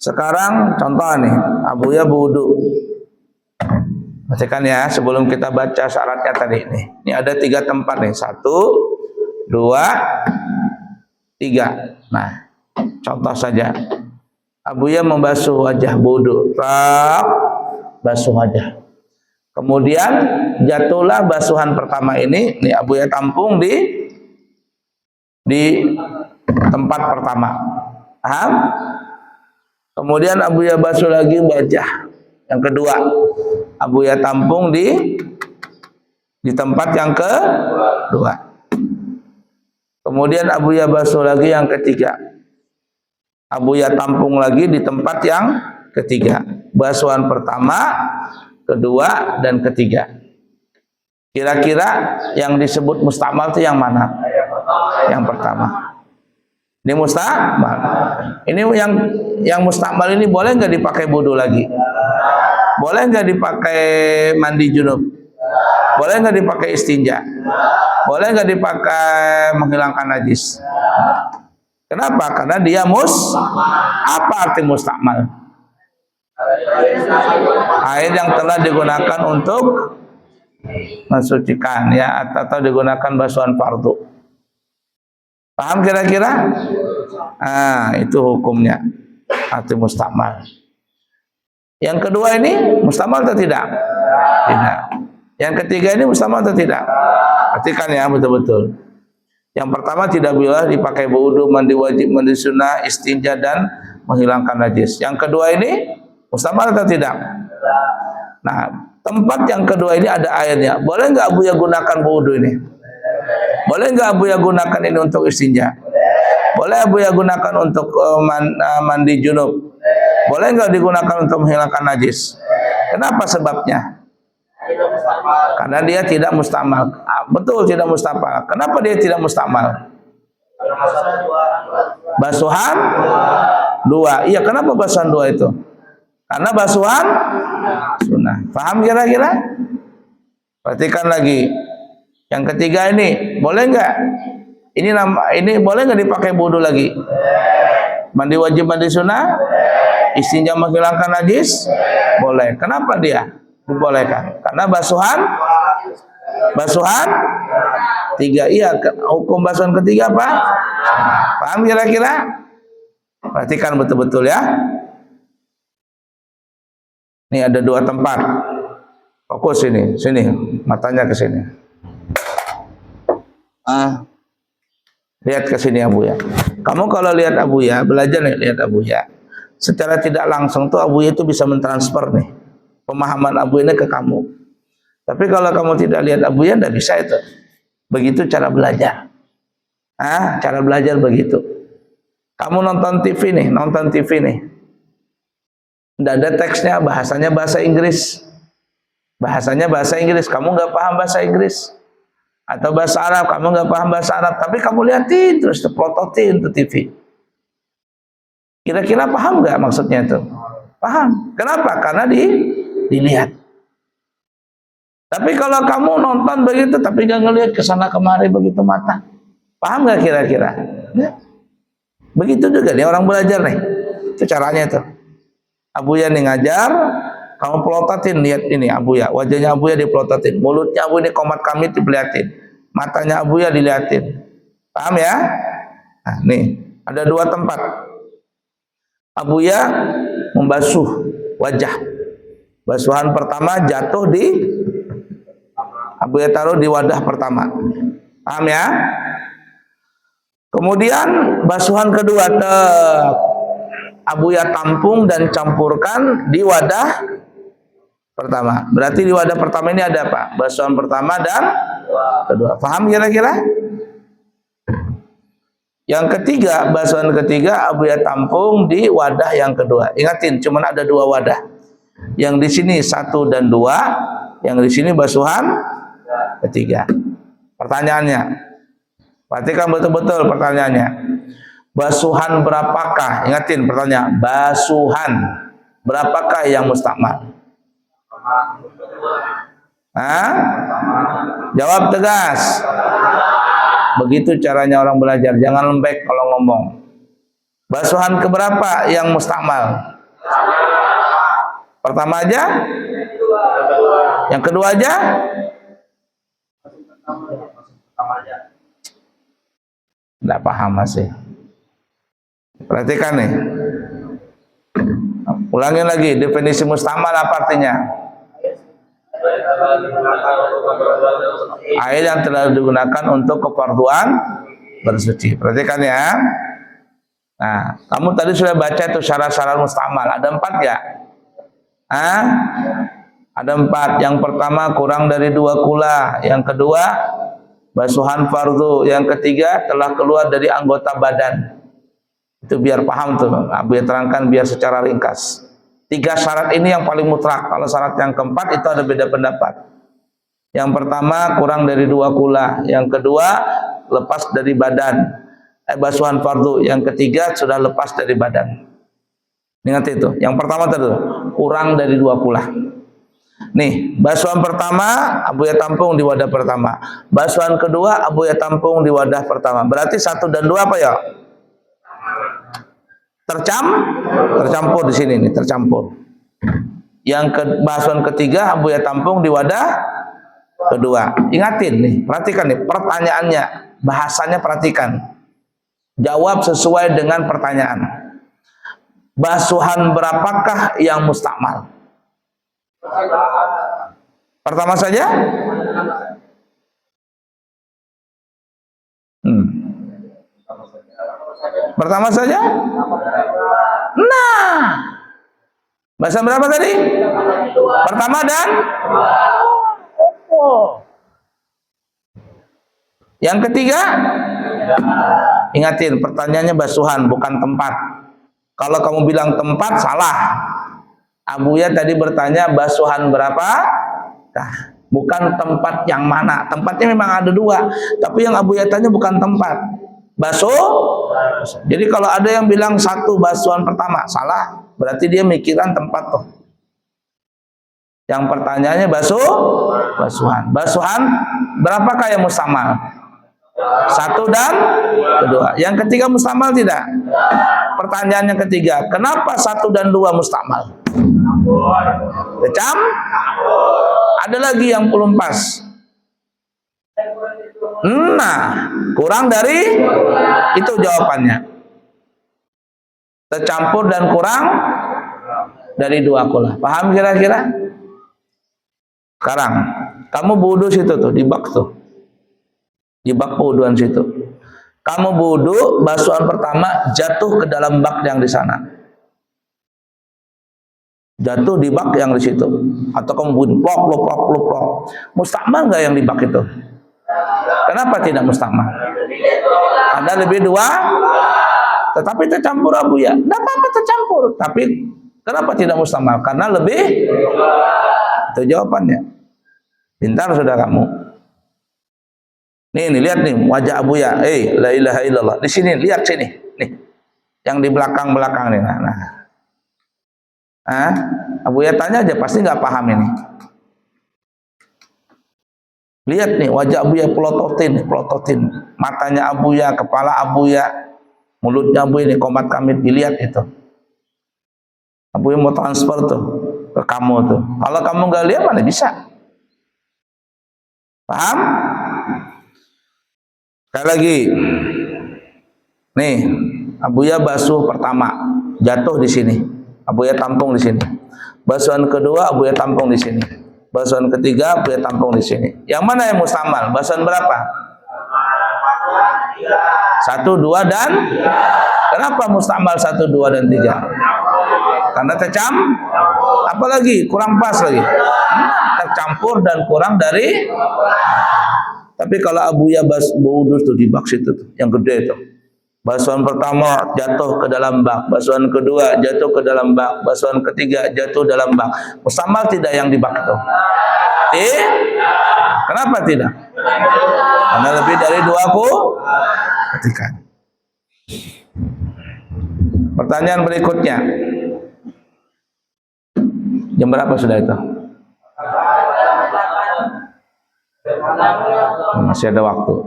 Sekarang contoh nih, Abuya berwudu. Perhatikan ya, sebelum kita baca syaratnya tadi nih. Ini ada 3 tempat nih. 1, 2, 3. Nah, contoh saja. Abuya membasuh wajah wudu. Basuh wajah. Kemudian jatuhlah basuhan pertama ini Abuya tampung di tempat pertama. Paham? Kemudian Abuya basuh lagi wajah yang kedua. Abuya tampung di tempat yang kedua. Kemudian Abuya basuh lagi yang ketiga. Abuya tampung lagi di tempat yang ketiga. Basuhan pertama, kedua, dan ketiga. Kira-kira yang disebut mustakmal itu yang mana? Yang pertama. Ini mustakmal. Ini yang mustakmal ini boleh nggak dipakai wudu lagi? Boleh nggak dipakai mandi junub? Boleh nggak dipakai istinja? Boleh nggak dipakai menghilangkan najis? Kenapa? Karena dia apa arti mustakmal? Air yang telah digunakan untuk mensucikan ya, atau digunakan basuhan fardu. Paham kira-kira? Nah, itu hukumnya arti mustakmal. Yang kedua ini mustakmal atau tidak? Tidak. Yang ketiga ini mustakmal atau tidak? Perhatikan ya betul-betul. Yang pertama tidak boleh dipakai wudu, mandi wajib, mandi sunnah, istinja, dan menghilangkan najis. Yang kedua ini mustakmal atau tidak? Nah, tempat yang kedua ini ada airnya. Boleh nggak Abuya gunakan wudu ini? Boleh nggak Abuya gunakan ini untuk istinja? Boleh Abuya gunakan untuk mandi junub? Boleh nggak digunakan untuk menghilangkan najis? Kenapa sebabnya? Karena dia tidak mustakmal. Betul, tidak mustakmal. Kenapa dia tidak mustakmal? Basuhan 2. Iya, kenapa basuhan 2 itu? Karena basuhan sunnah. Paham kira-kira? Perhatikan lagi. Yang ketiga ini, boleh nggak? Ini boleh nggak dipakai wudu lagi? Mandi wajib, mandi sunnah, istinja, menghilangkan najis, boleh. Kenapa dia dibolehkan? Karena basuhan 3. Iya, hukum basuhan ketiga apa? Paham kira-kira? Perhatikan betul-betul ya. Ini ada 2 tempat. Fokus sini, matanya ke sini. Lihat ke sini Abuya. Kamu kalau lihat Abuya, belajar nih lihat Abuya. Secara tidak langsung tuh Abuya itu bisa mentransfer nih pemahaman Abuya ini ke kamu. Tapi kalau kamu tidak lihat Abuya, tidak bisa itu. Begitu cara belajar. Cara belajar begitu. Kamu nonton TV nih. Tidak ada teksnya, bahasanya bahasa Inggris. Kamu nggak paham bahasa Inggris. Atau bahasa Arab, kamu nggak paham bahasa Arab, tapi kamu lihatin terus, pelototin tuh TV. Kira-kira paham nggak maksudnya itu? Paham. Kenapa? Karena dilihat. Tapi kalau kamu nonton begitu, tapi nggak ngelihat ke sana kemari begitu mata, paham nggak kira-kira? Ya. Begitu juga nih orang belajar nih. Itu caranya itu. Abuya nih ngajar, kamu pelototin, lihat ini Abuya, wajahnya Abuya dipelototin, mulutnya Abuya ini komat kami dilihatin, matanya Abuya dilihatin. Paham ya? Nah, nih ada 2 tempat. Abuya membasuh wajah. Basuhan pertama jatuh Abuya taruh di wadah pertama. Paham ya? Kemudian basuhan kedua Abuya tampung dan campurkan di wadah pertama. Berarti di wadah pertama ini ada apa? Basuhan pertama dan kedua. Paham kira-kira? Yang ketiga, basuhan ketiga Abuya tampung di wadah yang kedua. Ingatin, cuma ada 2 wadah. Yang di sini 1 dan 2, yang di sini basuhan ketiga. Pertanyaannya, perhatikan betul-betul pertanyaannya. Basuhan berapakah? Ingatin pertanyaan, basuhan berapakah yang mustakmal? Jawab tegas. Begitu caranya orang belajar, jangan lembek kalau ngomong. Basuhan keberapa yang mustakmal? Pertama aja? Yang kedua aja? Tidak paham masih. Perhatikan nih. Ulangi lagi, definisi mustamal apa artinya? Air yang telah digunakan untuk kefarduan bersuci. Perhatikan ya. Nah, kamu tadi sudah baca itu syarat-syarat mustamal. Ada 4 ya? Ada 4. Yang pertama kurang dari 2 kula. Yang kedua basuhan fardu. Yang ketiga telah keluar dari anggota badan. Itu biar paham tuh. Biar terangkan biar secara ringkas. 3 syarat ini yang paling mutlak. Kalau syarat yang keempat itu ada beda pendapat. Yang pertama kurang dari 2 kula. Yang kedua lepas dari badan. Basuhan fardu. Yang ketiga sudah lepas dari badan. Ingat itu. Yang pertama tadi kurang dari 2 kula. Nih, basuhan pertama abuya tampung di wadah pertama. Basuhan kedua abuya tampung di wadah pertama. Berarti 1 dan 2 apa ya? Tercampur di sini nih, tercampur. Basuhan ketiga abuya tampung di wadah kedua. Ingatin nih, perhatikan nih pertanyaannya, bahasanya perhatikan. Jawab sesuai dengan pertanyaan. Basuhan berapakah yang mustakmal? Pertama saja? Pertama saja? Nah, basuhan berapa tadi? Pertama dan? Yang ketiga? Ingatin, pertanyaannya basuhan bukan tempat. Kalau kamu bilang tempat, salah. Abuya tadi bertanya basuhan berapa? Nah, bukan tempat yang mana. Tempatnya memang ada 2, tapi yang Abuya tanya bukan tempat. Jadi kalau ada yang bilang 1 basuhan pertama, salah. Berarti dia mikiran tempat tuh. Yang pertanyaannya basuhan. Basuhan berapakah yang mustamal? 1 dan kedua. Yang ketiga mustamal tidak? Pertanyaan yang ketiga, kenapa 1 dan 2 mustamal? Ada lagi yang belum pas. Nah, kurang dari itu jawabannya. Tercampur dan kurang dari 2 kula. Paham kira-kira? Sekarang kamu wudu situ tuh, di bak tuh. Di bak wuduan situ. Kamu wudu, basuhan pertama jatuh ke dalam bak yang di sana. Jatuh di bak yang di situ. Atau kamu wudu, plok. Mustakmal nggak yang di bak itu? Kenapa tidak mustakmal? Ada lebih 2, tetapi tercampur abuya. Tidak apa-apa tercampur, tapi kenapa tidak mustakmal? Karena lebih. Itu jawabannya. Pintar sudah kamu. Nih lihat nih wajah abuya. La ilaha illallah. Di sini lihat sini. Nih, yang di belakang nih. Nah. Abuya tanya aja pasti nggak paham ini. Lihat nih wajah abuya pelototin. Matanya abuya, kepala abuya, mulutnya abuya ini komat kamit, dilihat itu. Abuya mau transfer tuh ke kamu tuh. Kalau kamu nggak lihat mana bisa? Paham? Sekali lagi. Nih, abuya basuh pertama jatuh di sini. Abuya tampung di sini. Basuhan kedua abuya tampung di sini. Basuhan ketiga abuya tampung di sini. Yang mana yang mustamal? Basuhan berapa? 1, 2 dan 3. Kenapa mustamal 1, 2 dan 3? Karena apalagi kurang pas lagi. Tercampur dan kurang dari. Tapi kalau abuya wudu tuh di bak situ tuh, yang gede itu. Basuhan pertama jatuh ke dalam bak, basuhan kedua jatuh ke dalam bak, basuhan ketiga jatuh dalam bak. Mustamal tidak yang di bak itu? Kenapa tidak? Karena lebih dari 2 ketikan. Pertanyaan berikutnya. Jam berapa sudah itu? Masih ada waktu.